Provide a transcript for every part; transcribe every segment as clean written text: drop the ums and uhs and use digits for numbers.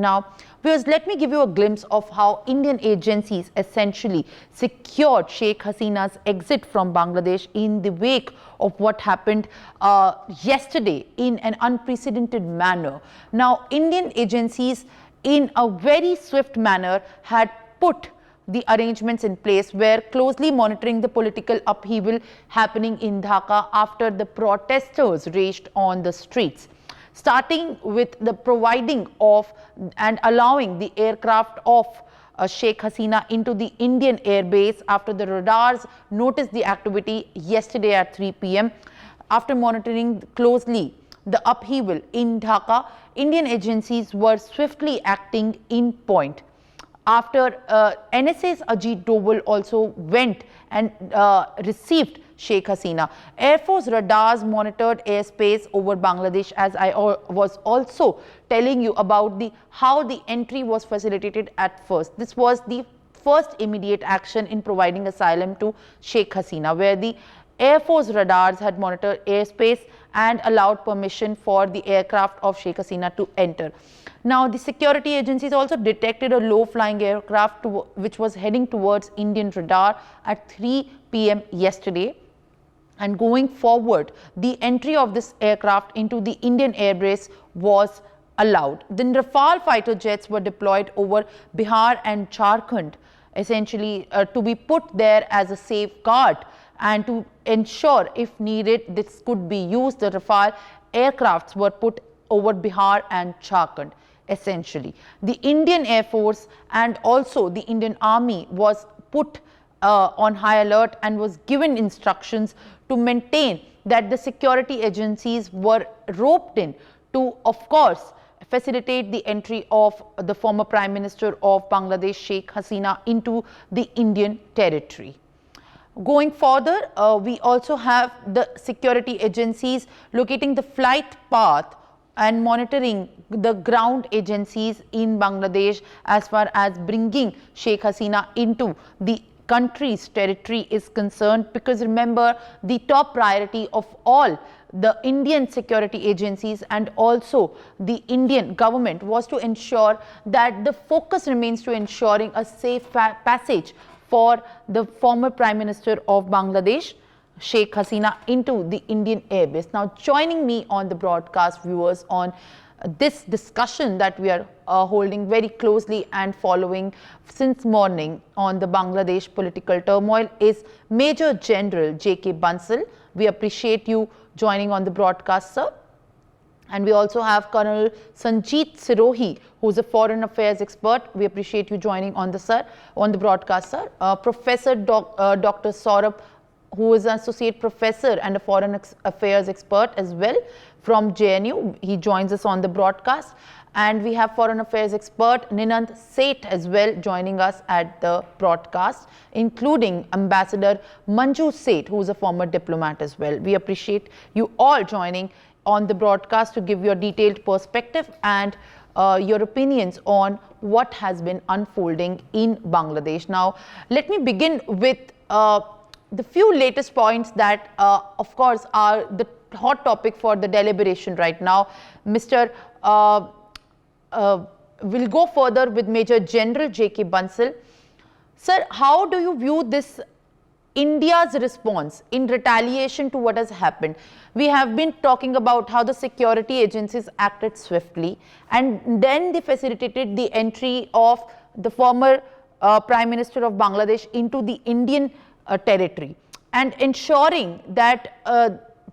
Now, viewers, let me give you a glimpse of how Indian agencies essentially secured Sheikh Hasina's exit from Bangladesh in the wake of what happened yesterday in an unprecedented manner. Now, Indian agencies in a very swift manner had put the arrangements in place, were closely monitoring the political upheaval happening in Dhaka after the protesters raged on the streets, starting with the providing of and allowing the aircraft of Sheikh Hasina into the Indian airbase after the radars noticed the activity yesterday at 3 p.m. After monitoring closely the upheaval in Dhaka, Indian agencies were swiftly acting in point. After NSA's Ajit Doval also went and received Sheikh Hasina. Air Force radars monitored airspace over Bangladesh, as I was also telling you about how the entry was facilitated at first. This was the first immediate action in providing asylum to Sheikh Hasina, where the Air Force radars had monitored airspace and allowed permission for the aircraft of Sheikh Hasina to enter. Now, the security agencies also detected a low-flying aircraft which was heading towards Indian radar at 3 p.m. yesterday. And going forward, the entry of this aircraft into the Indian airbase was allowed. Then Rafale fighter jets were deployed over Bihar and Jharkhand, essentially to be put there as a safeguard and to ensure, if needed, this could be used. The Rafale aircrafts were put over Bihar and Jharkhand. Essentially, the Indian Air Force and also the Indian Army was put on high alert and was given instructions to maintain that the security agencies were roped in to, of course, facilitate the entry of the former Prime Minister of Bangladesh, Sheikh Hasina, into the Indian territory. Going further, we also have the security agencies locating the flight path and monitoring the ground agencies in Bangladesh as far as bringing Sheikh Hasina into the country's territory is concerned, because remember, the top priority of all the Indian security agencies and also the Indian government was to ensure that the focus remains to ensuring a safe passage for the former Prime Minister of Bangladesh, Sheikh Hasina, into the Indian airbase. Now, joining me on the broadcast, viewers, on this discussion that we are holding very closely and following since morning on the Bangladesh political turmoil is Major General J.K. Bansal. We appreciate you joining on the broadcast, sir. And we also have Colonel Sanjeet Sirohi, who is a foreign affairs expert. We appreciate you joining on the broadcast, sir. Professor Dr. Saurabh, who is an associate professor and a foreign affairs expert as well from JNU. He joins us on the broadcast. And we have foreign affairs expert Ninant Seth as well joining us at the broadcast, including Ambassador Manju Seth, who is a former diplomat as well. We appreciate you all joining on the broadcast to give your detailed perspective and your opinions on what has been unfolding in Bangladesh. Now, let me begin with the few latest points that, of course, are the hot topic for the deliberation right now. Mr. We'll go further with Major General J.K. Bansal. Sir, how do you view this India's response in retaliation to what has happened? We have been talking about how the security agencies acted swiftly and then they facilitated the entry of the former Prime Minister of Bangladesh into the Indian territory and ensuring that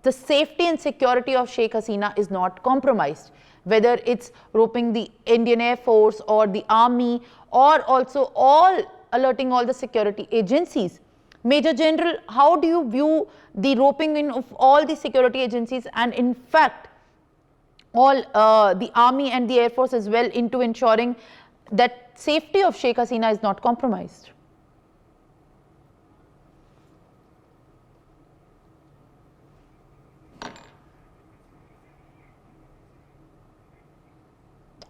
the safety and security of Sheikh Hasina is not compromised, whether it's roping the Indian Air Force or the Army or also alerting all the security agencies. Major General, how do you view the roping in of all the security agencies and in fact all the Army and the Air Force as well into ensuring that safety of Sheikh Hasina is not compromised?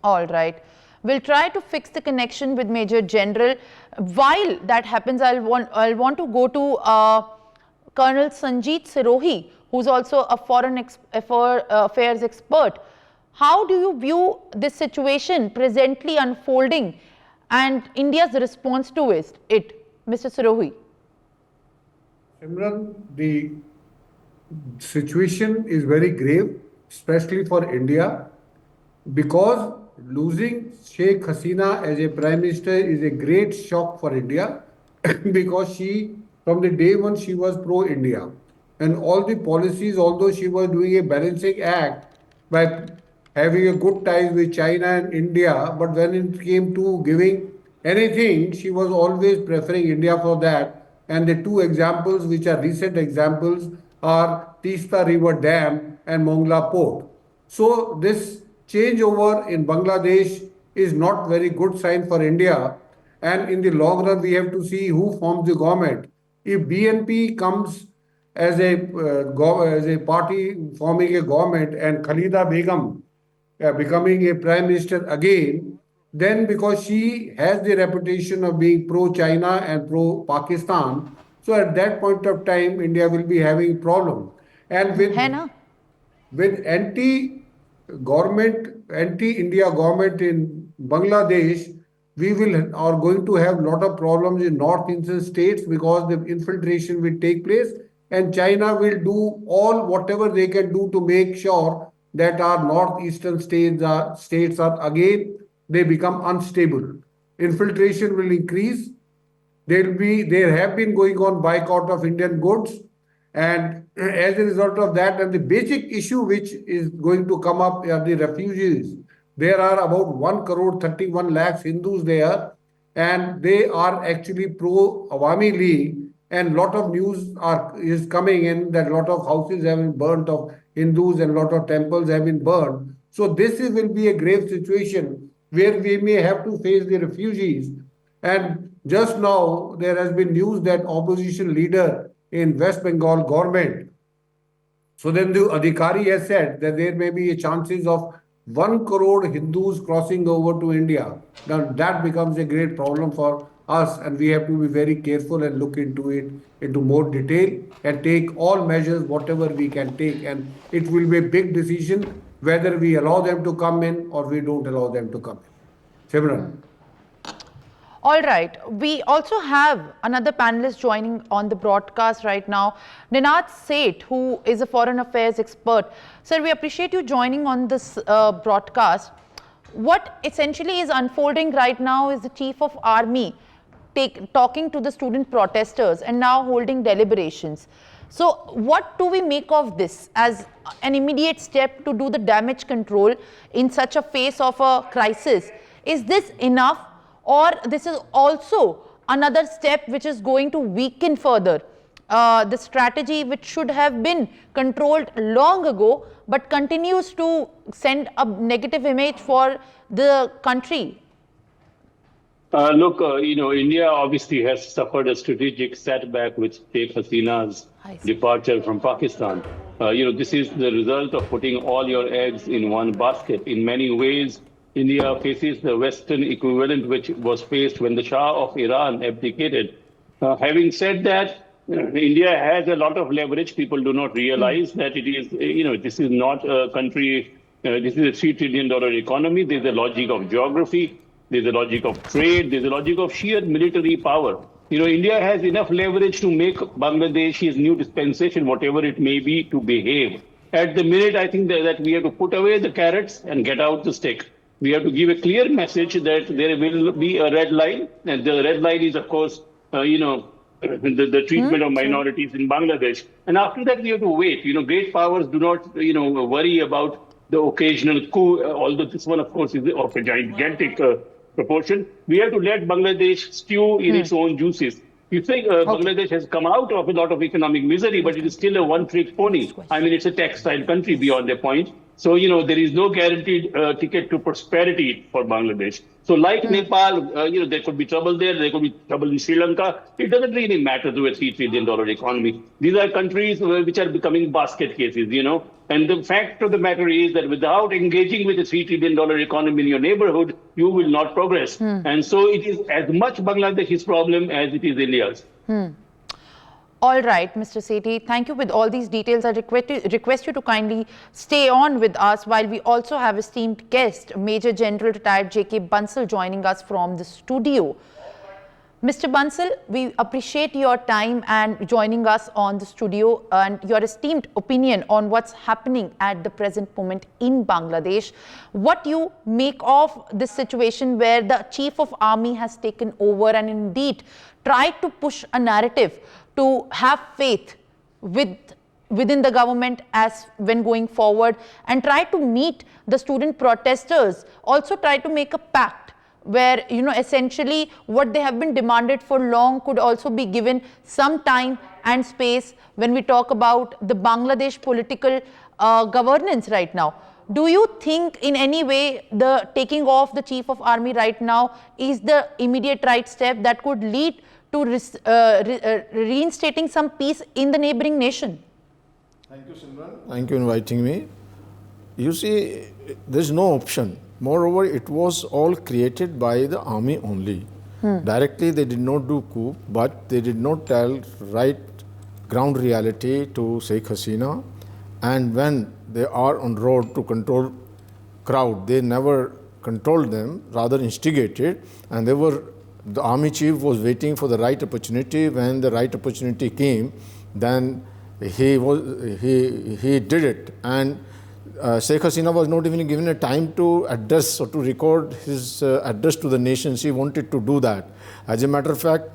All right. We'll try to fix the connection with Major General. While that happens, I'll want to go to Colonel Sanjeet Sirohi, who's also a foreign affairs expert. How do you view this situation presently unfolding and India's response to it, Mr. Sirohi? Simran, the situation is very grave, especially for India, because losing Sheikh Hasina as a prime minister is a great shock for India because she, from the day one, she was pro India. And all the policies, although she was doing a balancing act by having a good ties with China and India, but when it came to giving anything, she was always preferring India for that. And the two examples, which are recent examples, are Tista River Dam and Mongla Port. So this changeover in Bangladesh is not very good sign for India. And in the long run, we have to see who forms the government. If BNP comes as a party forming a government and Khalida Begum becoming a prime minister again, then because she has the reputation of being pro-China and pro-Pakistan, so at that point of time, India will be having problem. And है ना? with anti-India government in Bangladesh, we will are going to have lot of problems in northeastern states because the infiltration will take place, and China will do all whatever they can do to make sure that our northeastern states are again they become unstable. Infiltration will increase. There have been going on boycott of Indian goods, and as a result of that, and the basic issue which is going to come up are the refugees. There are about 1 crore 31 lakhs Hindus there, and they are actually pro Awami League. And lot of news is coming in that lot of houses have been burnt of Hindus and lot of temples have been burned. So will be a grave situation where we may have to face the refugees. And just now there has been news that opposition leader in West Bengal government. So then the Adhikari has said that there may be a chances of 1 crore Hindus crossing over to India. Now that becomes a great problem for us, and we have to be very careful and look into it into more detail and take all measures whatever we can take. And it will be a big decision whether we allow them to come in or we don't allow them to come in. Simran. All right. We also have another panelist joining on the broadcast right now, Ninad Seth, who is a foreign affairs expert. Sir, we appreciate you joining on this broadcast. What essentially is unfolding right now is the chief of army talking to the student protesters and now holding deliberations. So what do we make of this as an immediate step to do the damage control in such a phase of a crisis? Is this enough, or this is also another step which is going to weaken further the strategy which should have been controlled long ago but continues to send a negative image for the country? Look, India obviously has suffered a strategic setback with Sheikh Hasina's departure from Pakistan. This is the result of putting all your eggs in one basket. In many ways, India faces the Western equivalent which was faced when the Shah of Iran abdicated. Having said that, India has a lot of leverage. People do not realize that it is, this is not a country, this is a $3 trillion economy. There's a logic of geography. There's a logic of trade. There's a logic of sheer military power. India has enough leverage to make Bangladesh's new dispensation, whatever it may be, to behave. At the minute, I think that we have to put away the carrots and get out the stick. We have to give a clear message that there will be a red line. And the red line is, of course, the treatment of minorities in Bangladesh. And after that, we have to wait. Great powers do not, worry about the occasional coup, although this one, of course, is of a gigantic proportion. We have to let Bangladesh stew in its own juices. You think Bangladesh has come out of a lot of economic misery, but it is still a one-trick pony. I mean, it's a textile country beyond a point. So, there is no guaranteed ticket to prosperity for Bangladesh. So like Nepal, there could be trouble there. There could be trouble in Sri Lanka. It doesn't really matter to a $3 trillion economy. These are countries which are becoming basket cases, And the fact of the matter is that without engaging with a $3 trillion economy in your neighborhood, you will not progress. And so it is as much Bangladesh's problem as it is India's. All right, Mr. Sethi, thank you with all these details. I request you to kindly stay on with us while we also have esteemed guest, Major General retired J.K. Bansal, joining us from the studio. Mr. Bansal, we appreciate your time and joining us on the studio and your esteemed opinion on what's happening at the present moment in Bangladesh. What you make of this situation where the Chief of Army has taken over and indeed tried to push a narrative to have faith within the government as when going forward, and try to meet the student protesters, also try to make a pact where, you know, essentially what they have been demanded for long could also be given some time and space when we talk about the Bangladesh political governance right now. Do you think in any way the taking off the Chief of Army right now is the immediate right step that could lead to reinstating some peace in the neighboring nation? Thank you, Simran. Thank you for inviting me. You see, there's no option. Moreover, it was all created by the army only. Directly, they did not do coup, but they did not tell right ground reality to Sheikh Hasina. And when they are on road to control crowd, they never controlled them, rather instigated. And the army chief was waiting for the right opportunity. When the right opportunity came, then he did it. And Sheikh Hasina was not even given a time to address or to record his address to the nation. She wanted to do that. As a matter of fact,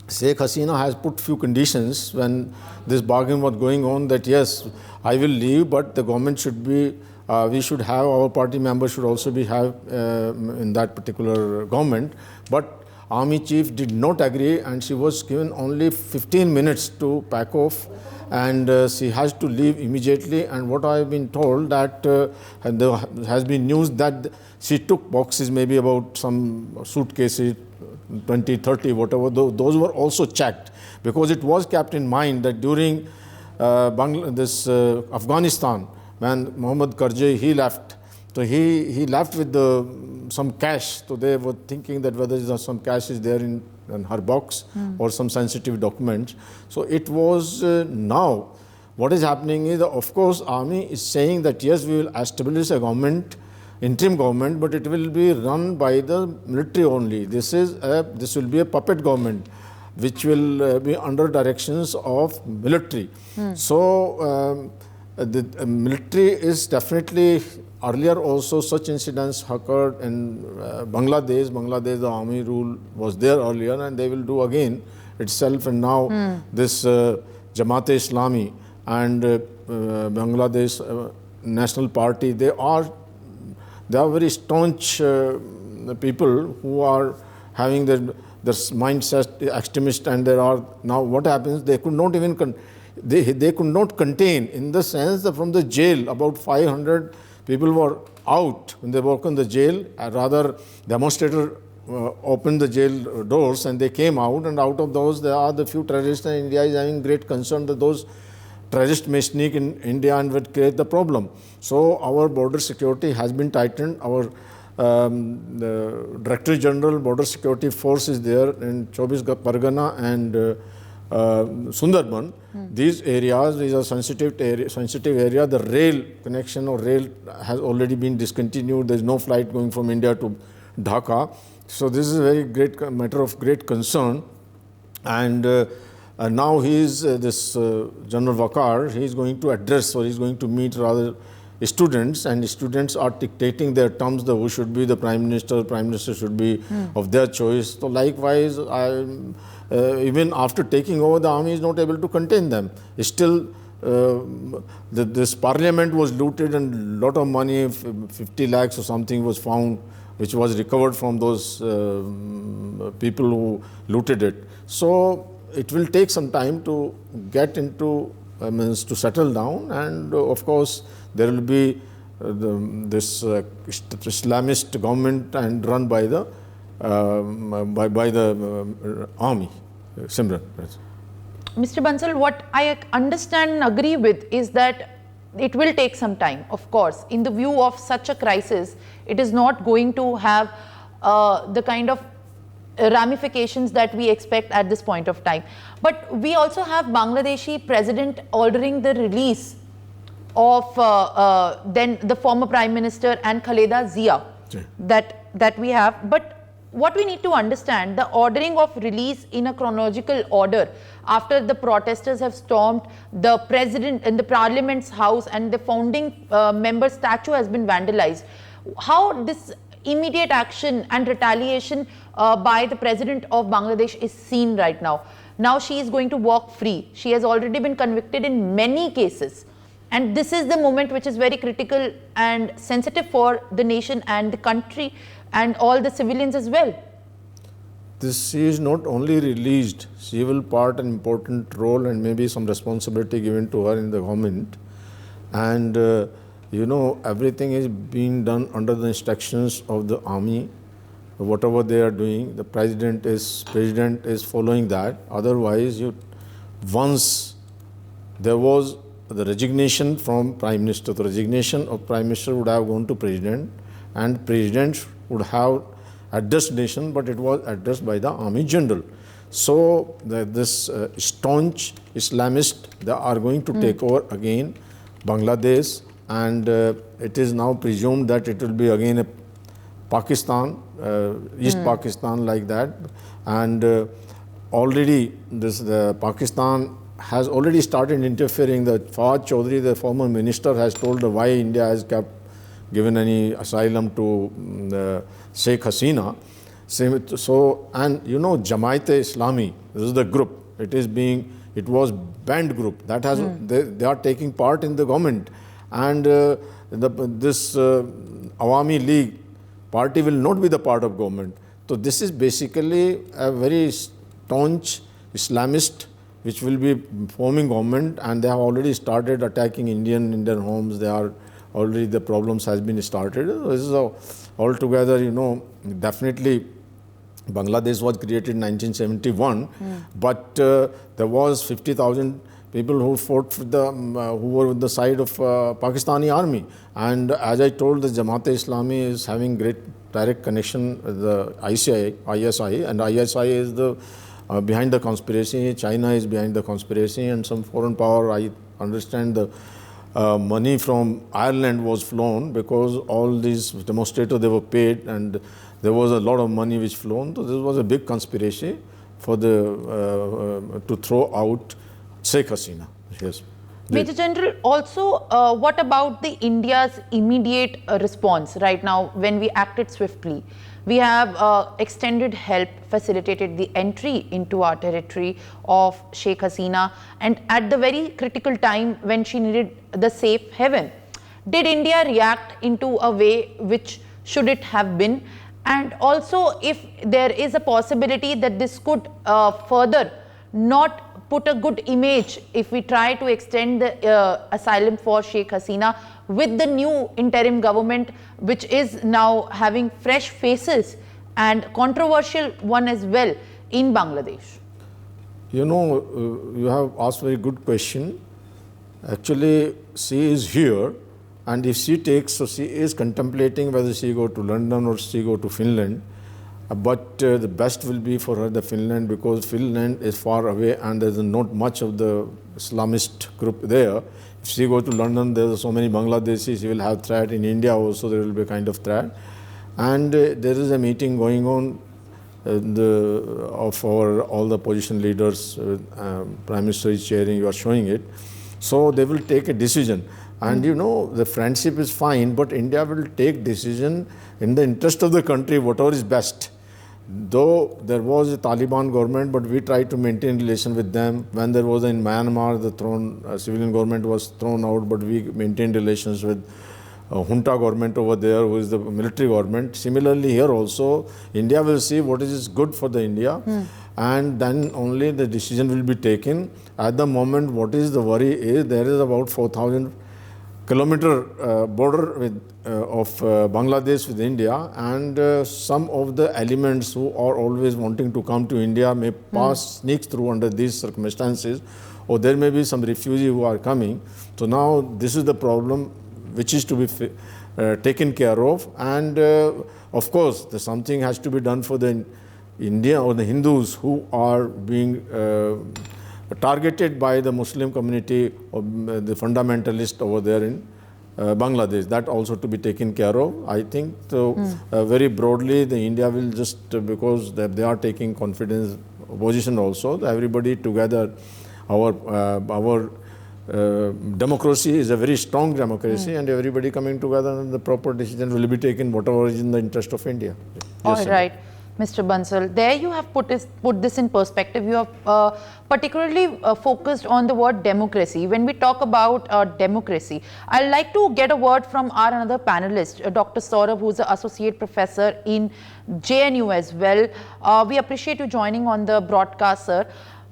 Sheikh Hasina has put few conditions when this bargain was going on, that yes, I will leave, but the government should be, we should have, our party members should also be in that particular government. But army chief did not agree, and she was given only 15 minutes to pack off, and she has to leave immediately. And what I have been told that there has been news that she took boxes, maybe about some suitcases, 20, 30, whatever, those were also checked, because it was kept in mind that during Afghanistan, when Mohammad Karzai, he left, so he left with some cash. So they were thinking that whether some cash is there in her box or some sensitive documents. So it was now what is happening is, of course, army is saying that yes, we will establish a government, interim government, but it will be run by the military only. This will be a puppet government, which will be under directions of military. So the military is definitely, earlier also such incidents occurred in Bangladesh. the army rule was there earlier, and they will do again itself. And now this Jamaat-e-Islami and Bangladesh National Party, they are very staunch people who are having their mindset extremist, and there are now what happens, they could not even they could not contain, in the sense that from the jail about 500 people were out when they walked in the jail. Rather, demonstrators opened the jail doors and they came out, and out of those there are the few terrorists, and India is having great concern that those terrorists may sneak in India and would create the problem. So our border security has been tightened. Our the Director General Border Security Force is there in Chobis Pargana and Sundarban. These areas, these are sensitive area. The rail connection or rail has already been discontinued. There is no flight going from India to Dhaka. So this is a very great matter of great concern. And now he is this General Wakar. He is going to address, or he is going to meet rather students, and students are dictating their terms, who should be the Prime Minister. Prime Minister should be of their choice. So likewise, even after taking over, the army is not able to contain them. Still, this parliament was looted, and a lot of money, 50 lakhs or something, was found, which was recovered from those people who looted it. So it will take some time to get into, to settle down, and of course there will be this Islamist government and run by the army. Simran. Mr. Bansal, what I understand and agree with is that it will take some time. Of course, in the view of such a crisis, it is not going to have the kind of ramifications that we expect at this point of time. But we also have Bangladeshi president ordering the release of then the former Prime Minister and Khaleda Zia that we have. But what we need to understand, the ordering of release in a chronological order after the protesters have stormed the president in the parliament's house and the founding member statue has been vandalized. How this immediate action and retaliation by the president of Bangladesh is seen right now. Now she is going to walk free. She has already been convicted in many cases. And this is the moment which is very critical and sensitive for the nation and the country and all the civilians as well. She is not only released, she will part an important role and maybe some responsibility given to her in the government. And you know, everything is being done under the instructions of the army. Whatever they are doing, the president is following that. Otherwise, once there was the resignation from Prime Minister, the resignation of Prime Minister would have gone to President, and President would have addressed nation, but it was addressed by the Army General. So this staunch Islamist, they are going to take over again Bangladesh, and it is now presumed that it will be again a Pakistan, East Pakistan like that, and already Pakistan has already started interfering. The Fawad Chaudhry, the former minister, has told why India has given any asylum to Sheikh Hasina. So, and you know, Jamaat-e-Islami, this is the group. It was banned group that has they are taking part in the government, and this Awami League party will not be the part of government. So this is basically a very staunch Islamist which will be forming government, and they have already started attacking Indian homes. They are already, the problems has been started. This is altogether, you know, definitely Bangladesh was created in 1971, but there was 50,000 people who fought for who were with the side of Pakistani army. And as I told, the Jamaat-e-Islami is having great direct connection with the ISI, and ISI is the behind the conspiracy. China is behind the conspiracy, and some foreign power, I understand the money from Ireland was flown because all these demonstrators, they were paid, and there was a lot of money which flown. So this was a big conspiracy for to throw out Sheikh Hasina. Yes. Major General, also what about the India's immediate response right now when we acted swiftly? We have extended help, facilitated the entry into our territory of Sheikh Hasina, and at the very critical time when she needed the safe haven. Did India react into a way which should it have been? And also, if there is a possibility that this could further not put a good image if we try to extend the asylum for Sheikh Hasina with the new interim government, which is now having fresh faces and controversial one as well in Bangladesh. You know, you have asked a very good question. Actually, she is here, and if she takes, so she is contemplating whether she go to London or she go to Finland. But the best will be for her the Finland, because Finland is far away and there is not much of the Islamist group there. If she go to London, there are so many Bangladeshis, she will have threat. In India also there will be a kind of threat. And there is a meeting going on of all the opposition leaders. Prime Minister is chairing, you are showing it. So they will take a decision. And you know, the friendship is fine, but India will take decision in the interest of the country, whatever is best. Though there was a Taliban government, but we tried to maintain relation with them. When there was in Myanmar, the civilian government was thrown out, but we maintained relations with junta government over there, who is the military government. Similarly, here also, India will see what is good for the India, and then only the decision will be taken. At the moment, what is the worry is there is about 4,000 kilometer border of Bangladesh with India, and some of the elements who are always wanting to come to India may sneak through under these circumstances, or there may be some refugees who are coming. So now this is the problem which is to be taken care of, and of course something has to be done for the India or the Hindus who are being targeted by the Muslim community or the fundamentalist over there in Bangladesh. That also to be taken care of. I think so, very broadly the India will just because they are taking confidence position also. Everybody together, our democracy is a very strong democracy, and everybody coming together and the proper decision will be taken, whatever is in the interest of India. All right, Mr. Bansal, there you have put this in perspective. You have particularly focused on the word democracy. When we talk about democracy, I'd like to get a word from our another panelist, Dr. Saurabh, who's an associate professor in JNU as well. We appreciate you joining on the broadcast, sir.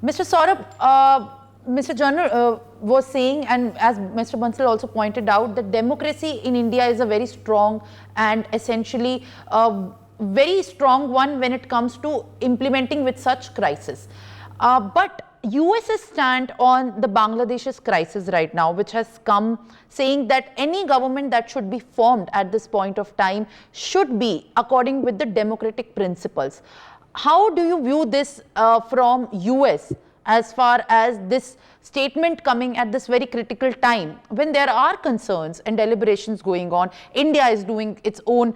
Mr. Saurabh, Mr. General was saying, and as Mr. Bansal also pointed out, that democracy in India is a very strong and essentially very strong one when it comes to implementing with such crisis. But US's stand on the Bangladesh's crisis right now, which has come saying that any government that should be formed at this point of time should be according with the democratic principles. How do you view this from US? As far as this statement coming at this very critical time when there are concerns and deliberations going on, India is doing its own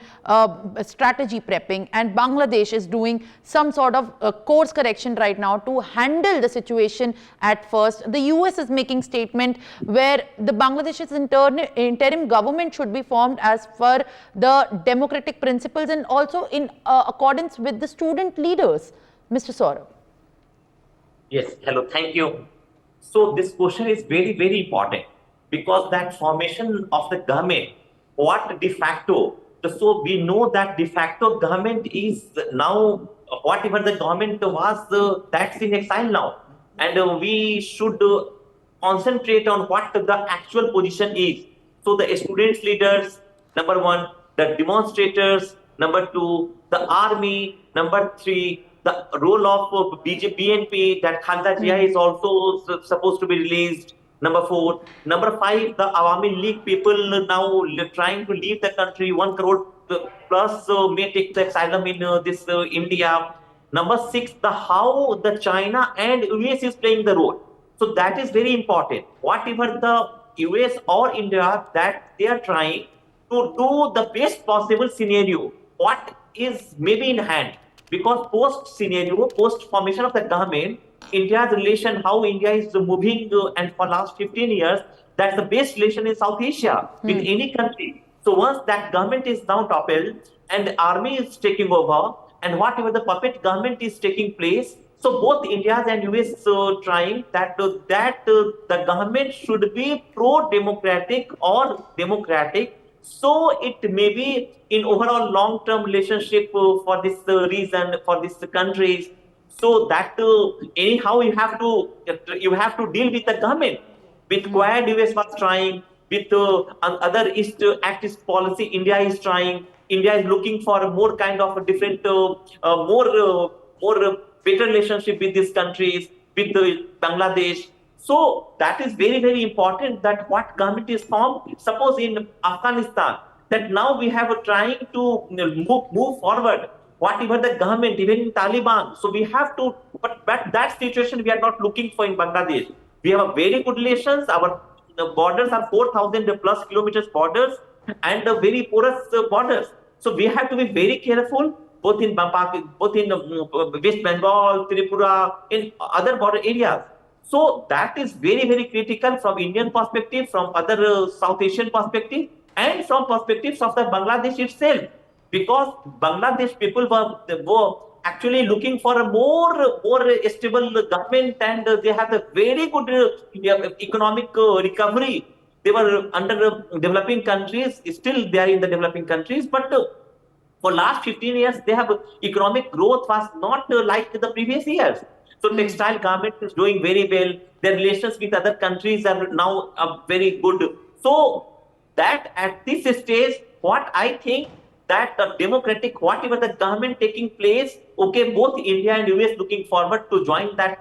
strategy prepping, and Bangladesh is doing some sort of course correction right now to handle the situation at first. The US is making statement where the Bangladesh's interim government should be formed as per the democratic principles and also in accordance with the student leaders. Mr. Saurabh. Yes, hello, thank you. So this question is very, very important because that formation of the government, what de facto, so we know that de facto government is now, whatever the government was, that's in exile now. And we should concentrate on what the actual position is. So the students leaders, number one, the demonstrators, number two, the army, number three, the role of BNP, that Khalda Jia is also supposed to be released. Number four. Number five, the Awami League people now trying to leave the country, 1 crore plus may take the asylum in this India. Number six, the how the China and US is playing the role. So that is very important. Whatever the US or India that they are trying to do the best possible scenario, what is maybe in hand. Because post-scenario, post-formation of the government, India's relation, how India is moving, and for last 15 years, that's the best relation in South Asia with any country. So once that government is now toppled and the army is taking over, and whatever the puppet government is taking place, so both India and US trying that the government should be pro-democratic or democratic. So it may be in overall long-term relationship for this reason, for this countries. So that anyhow you have to deal with the government. With Quad US was trying, with other East Axis policy India is trying. India is looking for a more kind of a different, more better relationship with these countries, with Bangladesh. So that is very, very important that what government is formed. Suppose in Afghanistan, that now we have trying to move forward, whatever the government, even in Taliban. So we have to, but that situation we are not looking for in Bangladesh. We have a very good relations. Our borders are 4,000 plus kilometers borders and very porous borders. So we have to be very careful, both in West Bengal, Tripura, in other border areas. So that is very, very critical from Indian perspective, from other South Asian perspective, and from perspectives of the Bangladesh itself. Because Bangladesh people were actually looking for a more stable government, and they have a very good economic recovery. They were under developing countries, still they are in the developing countries, but for last 15 years, they have economic growth was not like the previous years. So textile garment is doing very well. Their relations with other countries are now very good. So that at this stage, what I think that the democratic, whatever the government taking place, okay, both India and US looking forward to join that,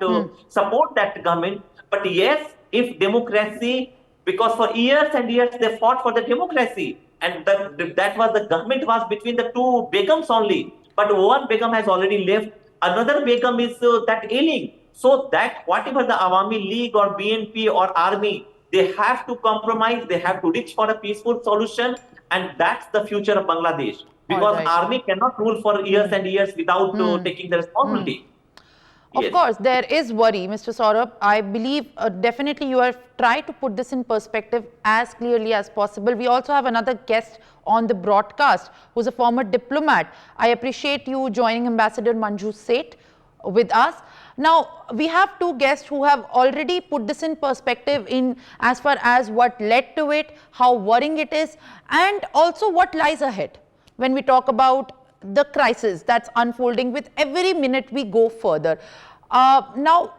support that government. But yes, if democracy, because for years and years they fought for the democracy, and that was the government was between the two Begums only. But one Begum has already left. another Begum is that ailing. So that whatever the Awami League or BNP or army, they have to compromise, they have to reach for a peaceful solution, and that's the future of Bangladesh. All Because right. army cannot rule for years and years without taking the responsibility. Of Yes. course, there is worry, Mr. Saurabh. I believe definitely you have tried to put this in perspective as clearly as possible. We also have another guest on the broadcast who's a former diplomat. I appreciate you joining Ambassador Manju Seth with us. Now, we have two guests who have already put this in perspective in as far as what led to it, how worrying it is, and also what lies ahead when we talk about the crisis that's unfolding with every minute we go further. Now,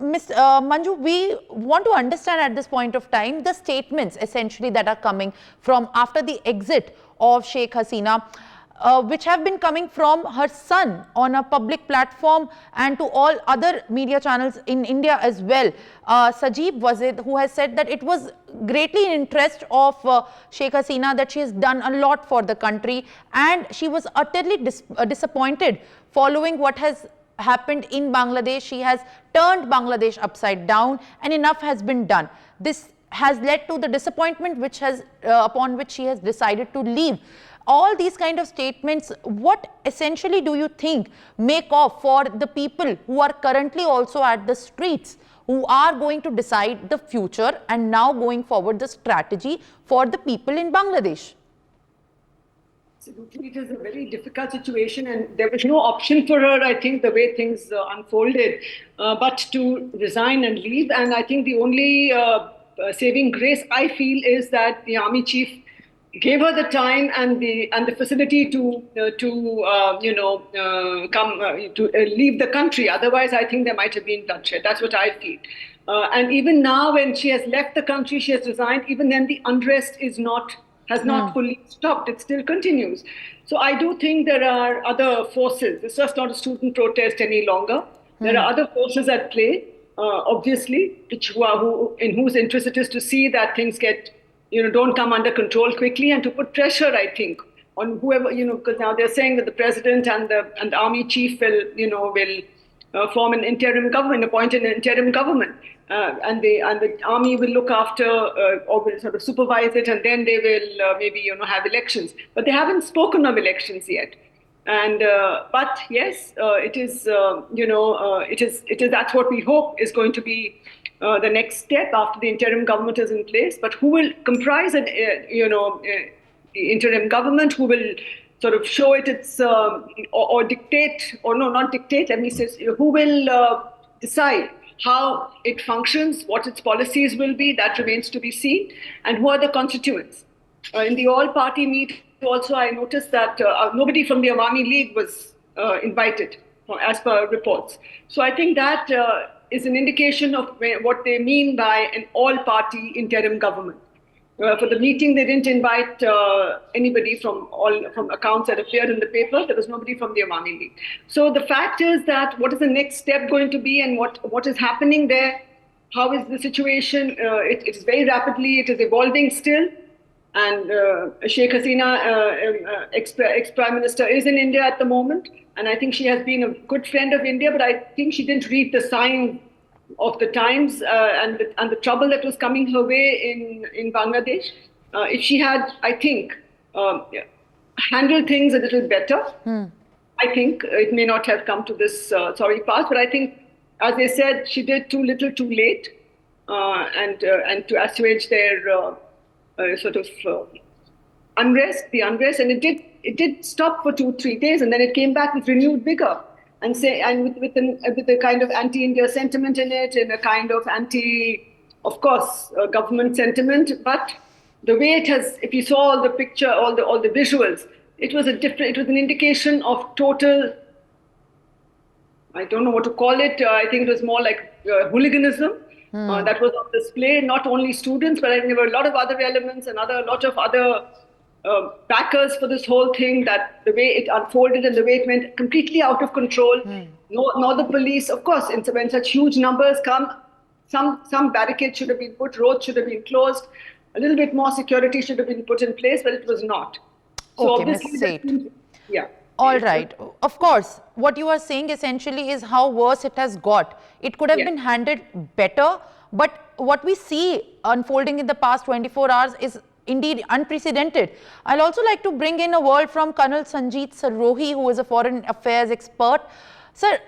Ms. Manju, we want to understand at this point of time the statements essentially that are coming from after the exit of Sheikh Hasina, which have been coming from her son on a public platform and to all other media channels in India as well. Sajib Wazid, who has said that it was greatly in interest of Sheikh Hasina that she has done a lot for the country, and she was utterly disappointed following what has happened in Bangladesh. She has turned Bangladesh upside down and enough has been done. This has led to the disappointment which has upon which she has decided to leave. All these kind of statements, what essentially do you think make off for the people who are currently also at the streets, who are going to decide the future and now going forward the strategy for the people in Bangladesh? Absolutely, it is a very difficult situation, and there was no option for her, I think, the way things unfolded, but to resign and leave. And I think the only saving grace I feel is that the army chief gave her the time and the facility to leave the country. Otherwise, I think there might have been bloodshed. That's what I feel. And even now, when she has left the country, she has resigned. Even then, the unrest has not fully stopped. It still continues. So I do think there are other forces. It's just not a student protest any longer. There are other forces at play, obviously, in whose interest it is to see that things don't come under control quickly, and to put pressure, I think, on whoever, because now they're saying that the president and the army chief will form an interim government, appoint an interim government, and the army will look after or will sort of supervise it, and then they will maybe have elections. But they haven't spoken of elections yet. And but yes, it is that's what we hope is going to be the next step after the interim government is in place. But who will comprise the interim government? Who will sort of show it its or dictate, or no, not dictate. Let me say, who will decide how it functions, what its policies will be? That remains to be seen. And who are the constituents? In the all-party meet, also, I noticed that nobody from the Awami League was invited, as per reports. So I think that is an indication of what they mean by an all-party interim government. For the meeting, they didn't invite anybody from accounts that appeared in the paper. There was nobody from the Awami League. So the fact is that what is the next step going to be, and what is happening there? How is the situation? It is very rapidly, it is evolving still. And Sheikh Hasina, ex-Prime Minister, is in India at the moment. And I think she has been a good friend of India, but I think she didn't read the sign of the times and the trouble that was coming her way in Bangladesh. If she had, I think, handled things a little better, I think it may not have come to this sorry pass. But I think, as they said, she did too little, too late, and to assuage their sort of unrest, and it did stop for 2-3 days, and then it came back with renewed vigor, and with a kind of anti-India sentiment in it, and a kind of of course, government sentiment. But the way it has, if you saw all the picture, all the visuals, it was an indication of total, I don't know what to call it. I think it was more like hooliganism. That was on display. Not only students, but I think there were a lot of other elements and a lot of other backers for this whole thing. That the way it unfolded and the way it went completely out of control. Nor the police, of course, when such huge numbers come, some barricades should have been put, roads should have been closed, a little bit more security should have been put in place, but it was not. So Okay, obviously, Ms. Seth. yeah. All right. Of course, what you are saying essentially is how worse it has got. It could have been handled better, but what we see unfolding in the past 24 hours is indeed unprecedented. I'll also like to bring in a word from Colonel Sanjeet Sarrohi, who is a foreign affairs expert. Sir,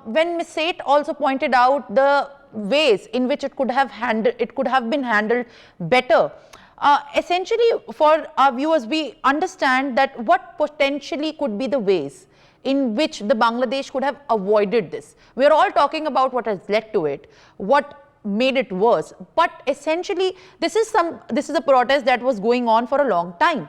when Ms. Seth also pointed out the ways in which it could have been handled better. Essentially, for our viewers, we understand that what potentially could be the ways in which the Bangladesh could have avoided this. We are all talking about what has led to it, what made it worse, but essentially this is a protest that was going on for a long time.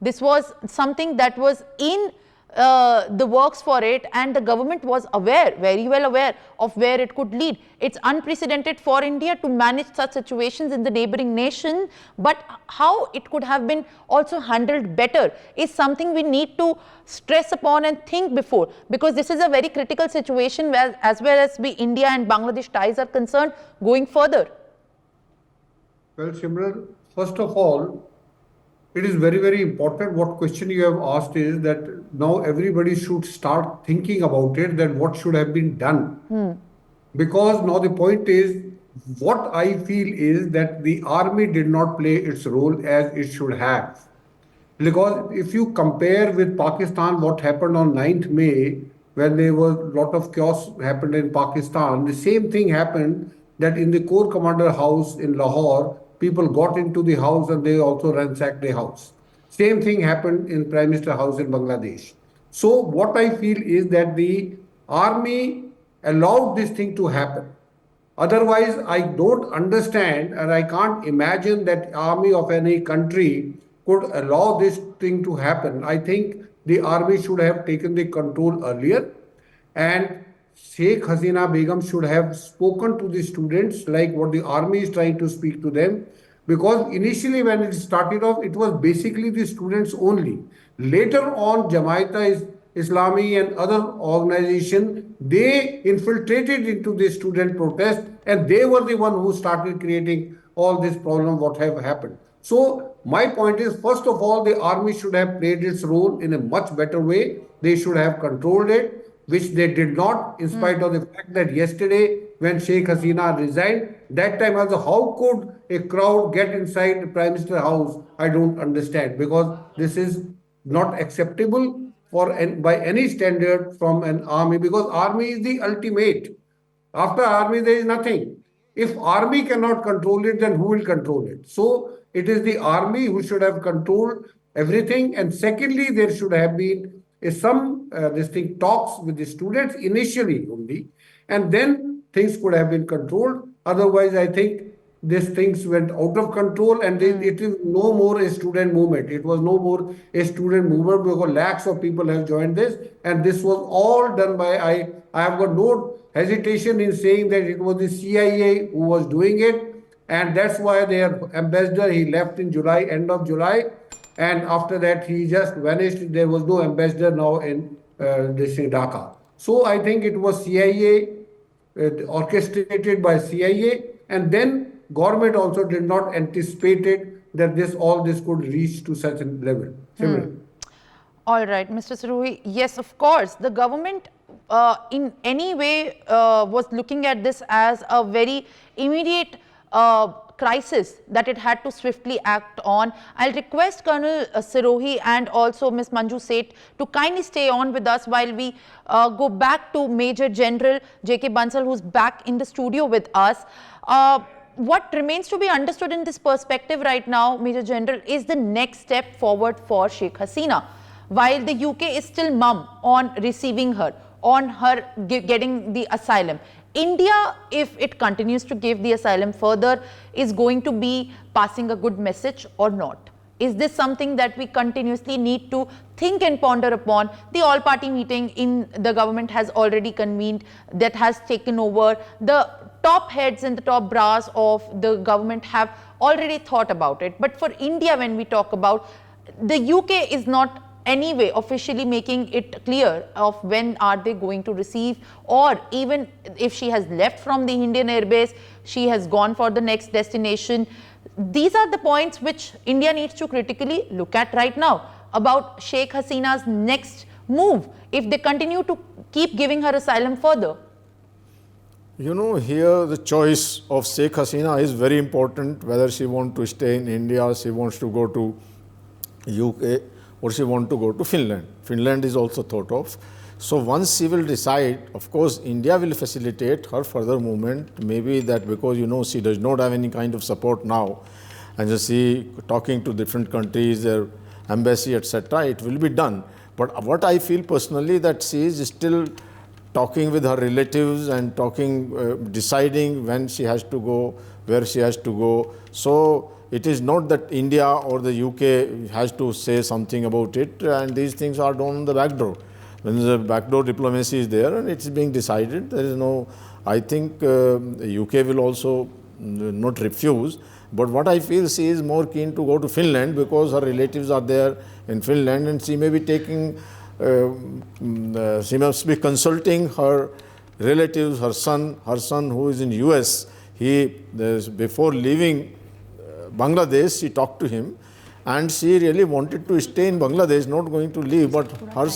This was something that was in the works for it, and the government was aware, very well aware of where it could lead. It's unprecedented for India to manage such situations in the neighboring nation, but how it could have been also handled better is something we need to stress upon and think before, because this is a very critical situation where, as well as India and Bangladesh ties are concerned going further. Well, Simran, first of all, it is very, very important. What question you have asked is that now everybody should start thinking about it, that what should have been done. Because now the point is, what I feel is that the army did not play its role as it should have. Because if you compare with Pakistan, what happened on 9th May, when there was a lot of chaos happened in Pakistan, the same thing happened that in the Corps Commander house in Lahore, people got into the house and they also ransacked the house. Same thing happened in Prime Minister house in Bangladesh. So what I feel is that the army allowed this thing to happen. Otherwise, I don't understand and I can't imagine that army of any country could allow this thing to happen. I think the army should have taken the control earlier, and Sheikh Hasina Begum should have spoken to the students like what the army is trying to speak to them. Because initially when it started off, it was basically the students only. Later on, Jamaat Islami and other organizations, they infiltrated into the student protest, and they were the one who started creating all this problem what have happened. So my point is, first of all, the army should have played its role in a much better way. They should have controlled it, which they did not, in spite of the fact that yesterday when Sheikh Hasina resigned, that time also, how could a crowd get inside the Prime Minister house? I don't understand, because this is not acceptable by any standard from an army, because army is the ultimate. After army, there is nothing. If army cannot control it, then who will control it? So it is the army who should have controlled everything. And secondly, there should have been some talks with the students initially only, and then things could have been controlled. Otherwise, I think these things went out of control, and it is no more a student movement. It was no more a student movement because lakhs of people have joined this, and this was all done by I have got no hesitation in saying that it was the CIA who was doing it, and that's why their ambassador, he left in July, end of July. And after that, he just vanished. There was no ambassador now in Dhaka. So I think it was CIA, orchestrated by CIA, and then government also did not anticipate it that all this could reach to such a level. All right, Mr. Sarrohi. Yes, of course, the government in any way was looking at this as a very immediate crisis that it had to swiftly act on. I'll request Colonel Sarrohi and also Ms. Manju Seth to kindly stay on with us while we go back to Major General J.K. Bansal, who's back in the studio with us. What remains to be understood in this perspective right now, Major General, is the next step forward for Sheikh Hasina. While the UK is still mum on receiving her, on her getting the asylum, India, if it continues to give the asylum further, is going to be passing a good message or not? Is this something that we continuously need to think and ponder upon? The all-party meeting in the government has already convened, that has taken over. The top heads and the top brass of the government have already thought about it. But for India, when we talk about, the UK is not anyway officially making it clear of when are they going to receive, or even if she has left from the Hindon airbase, she has gone for the next destination. These are the points which India needs to critically look at right now about Sheikh Hasina's next move if they continue to keep giving her asylum further? You know, here the choice of Sheikh Hasina is very important, whether she wants to stay in India, she wants to go to UK, or she wants to go to Finland. Finland is also thought of. So once she will decide, of course, India will facilitate her further movement. Maybe that because, you know, she does not have any kind of support now, and just see talking to different countries, their embassy, etc., it will be done. But what I feel personally that she is still talking with her relatives and talking, deciding when she has to go, where she has to go. So it is not that India or the UK has to say something about it, and these things are done on the back door. When the backdoor diplomacy is there and it's being decided, there is no, I think the UK will also not refuse. But what I feel, she is more keen to go to Finland because her relatives are there in Finland, and she may be taking, she must be consulting her relatives, her son who is in US. Before leaving Bangladesh, she talked to him, and she really wanted to stay in Bangladesh, not going to leave. But her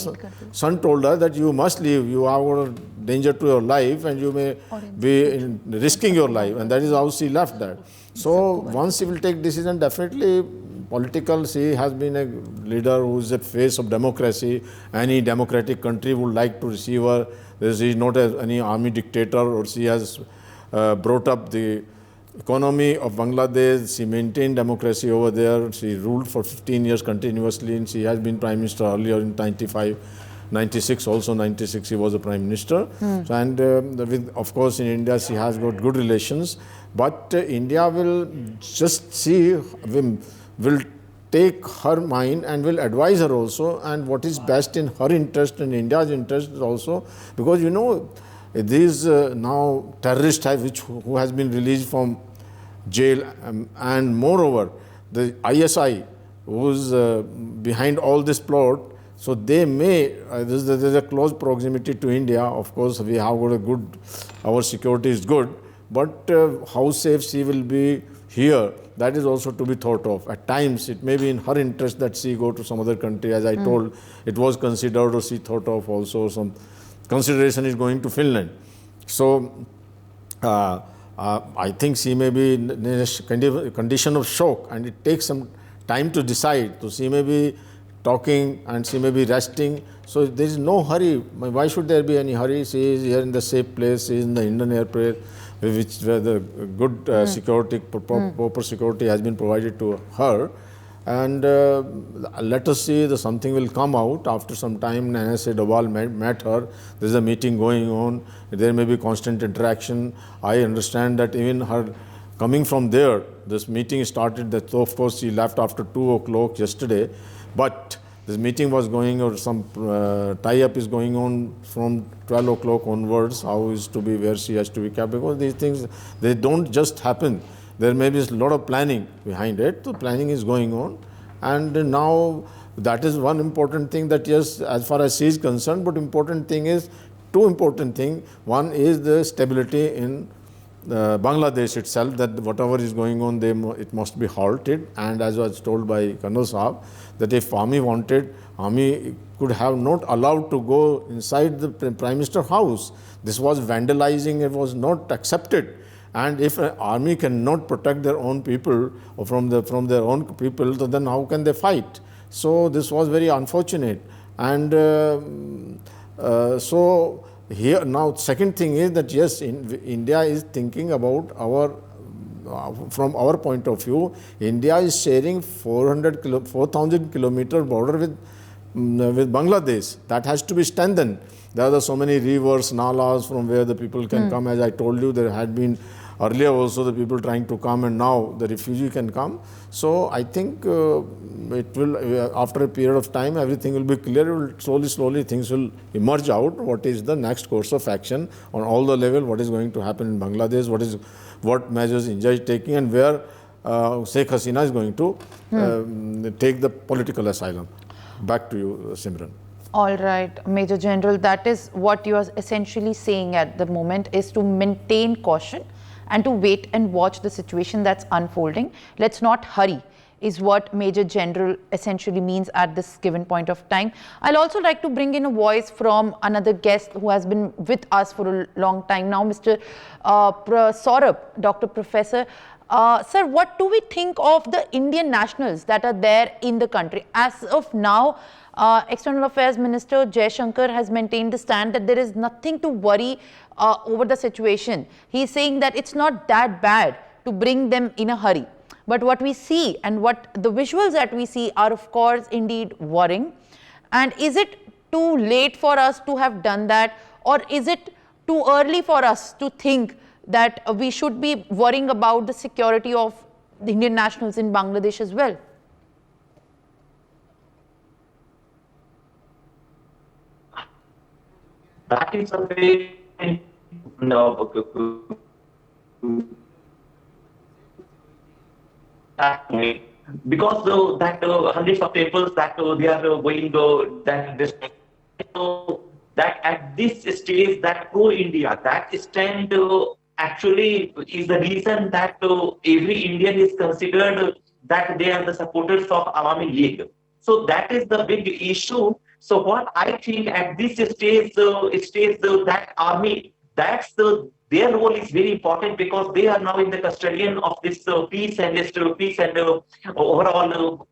son told her that you must leave, you are a danger to your life and you may be risking your life, and that is how she left that. So once she will take decision, definitely political, she has been a leader who is the face of democracy. Any democratic country would like to receive her. She is not any army dictator, or she has brought up the economy of Bangladesh. She maintained democracy over there. She ruled for 15 years continuously, and she has been prime minister earlier in 95, 96 also. 96 she was a prime minister. So, and with, of course, in India she has got good relations. But India will just see, will take her mind and will advise her also, and what is best in her interest and India's interest also. Because, you know, these now terrorists who has been released from jail, and moreover the ISI who is behind all this plot, so they may, there's a close proximity to India. Of course, we have got a good, our security is good, but how safe she will be here, that is also to be thought of. At times it may be in her interest that she go to some other country. As I told, it was considered, or she thought of also some consideration is going to Finland. So I think she may be in a condition of shock, and it takes some time to decide. So she may be talking and she may be resting. So there is no hurry. Why should there be any hurry? She is here in the safe place. She is in the Hindon airport, where the good security, proper security has been provided to her. And let us see, something will come out after some time. NSA Doval met her. There is a meeting going on. There may be constant interaction. I understand that even her coming from there, this meeting started. That, so of course, she left after 2 o'clock yesterday. But this meeting was going, or some tie-up is going on from 12 o'clock onwards. How is to be, where she has to be kept. Because these things, they don't just happen. There may be a lot of planning behind it. The planning is going on. And now that is one important thing, that yes, as far as she is concerned, but important thing is, two important things. One is the stability in Bangladesh itself, that whatever is going on, it must be halted. And as was told by Colonel Saab, that if army wanted, army could have not allowed to go inside the Prime Minister house. This was vandalizing, it was not accepted. And if an army cannot protect their own people, or from their own people, then how can they fight? So this was very unfortunate. And so here now, second thing is that yes, India is thinking about from our point of view, India is sharing 4,000 kilometer border with Bangladesh. That has to be strengthened. There are so many rivers, nalas from where the people can come. As I told you, there had been earlier also the people trying to come, and now the refugee can come. So I think it will, after a period of time, everything will be clear. Slowly things will emerge out. What is the next course of action on all the level? What is going to happen in Bangladesh? What measures India is taking, and where Sheikh Hasina is going to take the political asylum. Back to you, Simran. All right, Major General, that is what you are essentially saying at the moment, is to maintain caution and to wait and watch the situation that's unfolding. Let's not hurry. is what Major General essentially means at this given point of time. I'll also like to bring in a voice from another guest who has been with us for a long time now, Mr. Saurabh, Dr. Professor. Sir, what do we think of the Indian nationals that are there in the country? As of now, External Affairs Minister Jai Shankar has maintained the stand that there is nothing to worry over the situation. He is saying that it's not that bad to bring them in a hurry. But what we see and what the visuals that we see are of course indeed worrying. And is it too late for us to have done that, or is it too early for us to think that we should be worrying about the security of the Indian nationals in Bangladesh as well? That is a very because that hundreds of temples that they are going that this that at this stage that pro-India that stand actually is the reason that every Indian is considered that they are the supporters of Awami League. So that is the big issue. So what I think at this stage, that army, that's their role is very important because they are now in the custodian of this peace and overall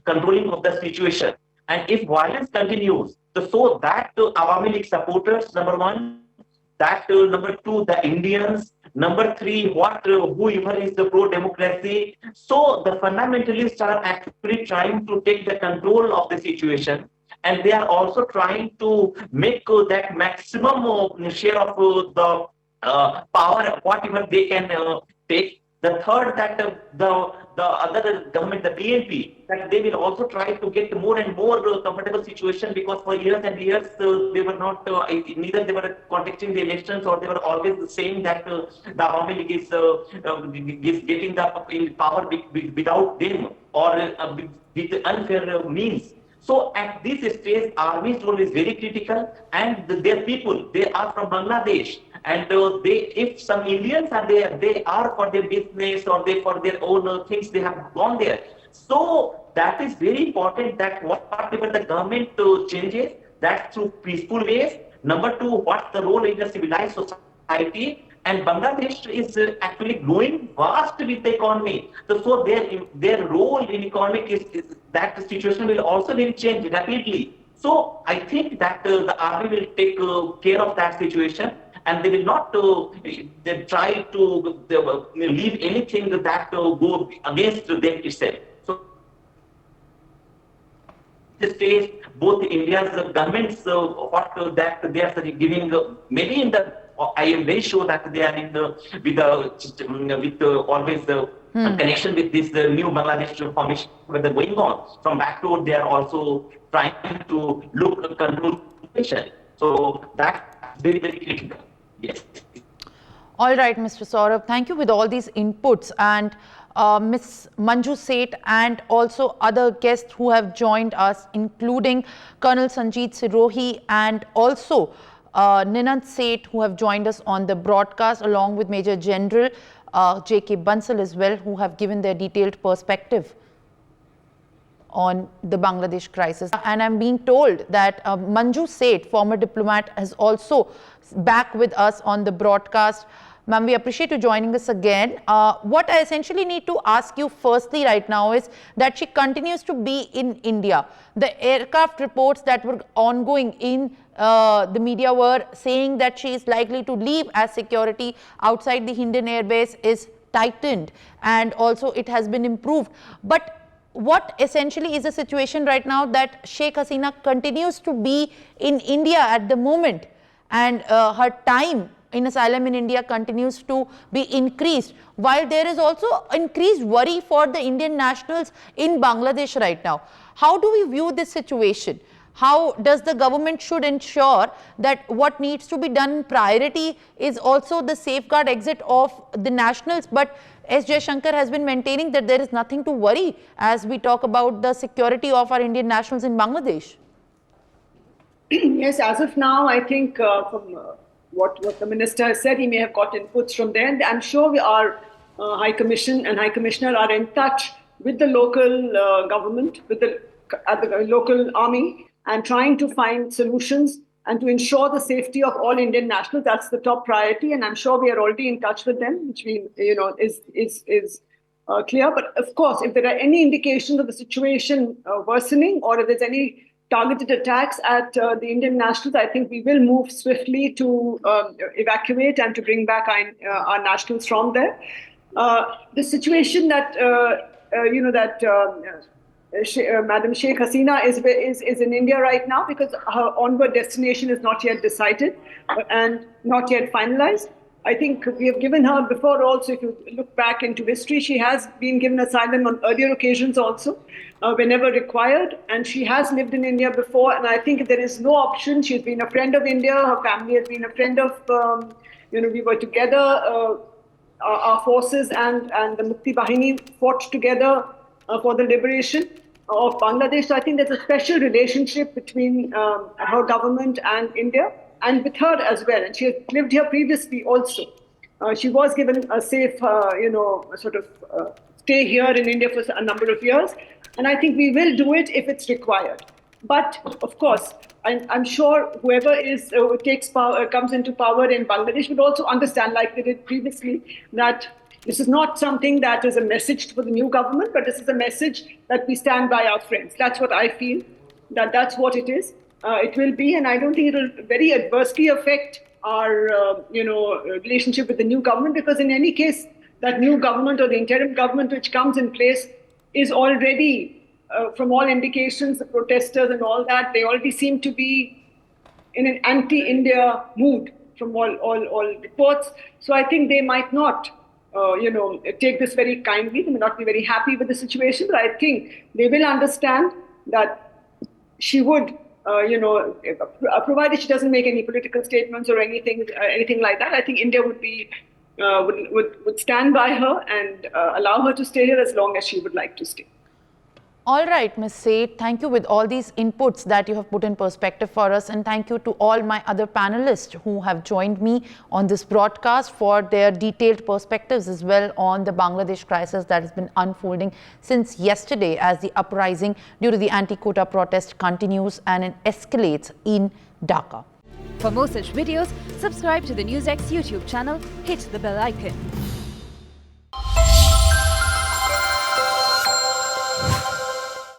controlling of the situation. And if violence continues, so that Awami League supporters, number one, that number two, the Indians, number three, whoever is the pro-democracy. So the fundamentalists are actually trying to take the control of the situation. And they are also trying to make that maximum share of the power, whatever they can take. The third, that the other government, the BNP, that they will also try to get more and more comfortable situation because for years and years they were not, neither they were contesting the elections or they were always saying that the Awami League is getting the power without them or with unfair means. So at this stage, army's role is very critical, and their people, they are from Bangladesh, and if some Indians are there, they are for their business or they for their own things, they have gone there. So that is very important that whatever the government changes, that's through peaceful ways. Number two, what's the role in a civilized society? And Bangladesh is actually growing fast with the economy. So their role in economic is that the situation will also change rapidly. So I think that the army will take care of that situation, and they will not they try to leave anything that go against them itself. So this stage, both India's governments, what that they are giving, maybe in the, I am very sure that they are in the with always the connection with this new Bangladesh formation whether going on from backdoor. They are also trying to look control situation. So that's very very critical. Yes. All right, Mr. Saurabh, thank you with all these inputs, and Ms. Manju Seth and also other guests who have joined us, including Colonel Sanjeet Sirohi and also Ninant Seth, who have joined us on the broadcast, along with Major General J.K. Bansal as well, who have given their detailed perspective on the Bangladesh crisis. And I'm being told that Manju Seth, former diplomat, is also back with us on the broadcast. Ma'am, we appreciate you joining us again. What I essentially need to ask you firstly right now is that she continues to be in India. The aircraft reports that were ongoing in the media were saying that she is likely to leave as security outside the Hindon Air Base is tightened, and also it has been improved. But what essentially is the situation right now that Sheikh Hasina continues to be in India at the moment, and her time in asylum in India continues to be increased, while there is also increased worry for the Indian nationals in Bangladesh right now. How do we view this situation? How does the government should ensure that what needs to be done priority is also the safeguard exit of the nationals? But S. Jaishankar has been maintaining that there is nothing to worry as we talk about the security of our Indian nationals in Bangladesh. Yes, as of now, I think from what the minister has said, he may have got inputs from there. And I'm sure our High Commission and High Commissioner are in touch with the local government, with the local army, and trying to find solutions and to ensure the safety of all Indian nationals. That's the top priority, and I'm sure we are already in touch with them, which is clear. But of course, if there are any indications of the situation worsening, or if there's any targeted attacks at the Indian nationals, I think we will move swiftly to evacuate and to bring back our nationals from there. The situation that Madam Sheikh Hasina is in India right now because her onward destination is not yet decided and not yet finalized. I think we have given her before also, if you look back into history, she has been given asylum on earlier occasions also, whenever required. And she has lived in India before. And I think there is no option. She's been a friend of India. Her family has been a friend of, we were together, our forces and the Mukti Bahini fought together for the liberation of Bangladesh. So I think there's a special relationship between her government and India, and with her as well. And she has lived here previously also. She was given a safe, stay here in India for a number of years. And I think we will do it if it's required. But of course, I'm sure whoever comes into power in Bangladesh would also understand, like they did previously, that this is not something that is a message for the new government, but this is a message that we stand by our friends. That's what I feel, that's what it is. It will be, and I don't think it will very adversely affect our, relationship with the new government, because in any case, that new government or the interim government which comes in place is already, from all indications, the protesters and all that, they already seem to be in an anti-India mood from all reports. So I think they might not, take this very kindly. They may not be very happy with the situation, but I think they will understand that she would, provided she doesn't make any political statements or anything like that, I think India would be would stand by her and allow her to stay here as long as she would like to stay. All right, Ms. Seth, thank you with all these inputs that you have put in perspective for us, and thank you to all my other panelists who have joined me on this broadcast for their detailed perspectives as well on the Bangladesh crisis that has been unfolding since yesterday as the uprising due to the anti-quota protest continues and it escalates in Dhaka. For more such videos, subscribe to the NewsX YouTube channel, hit the bell icon.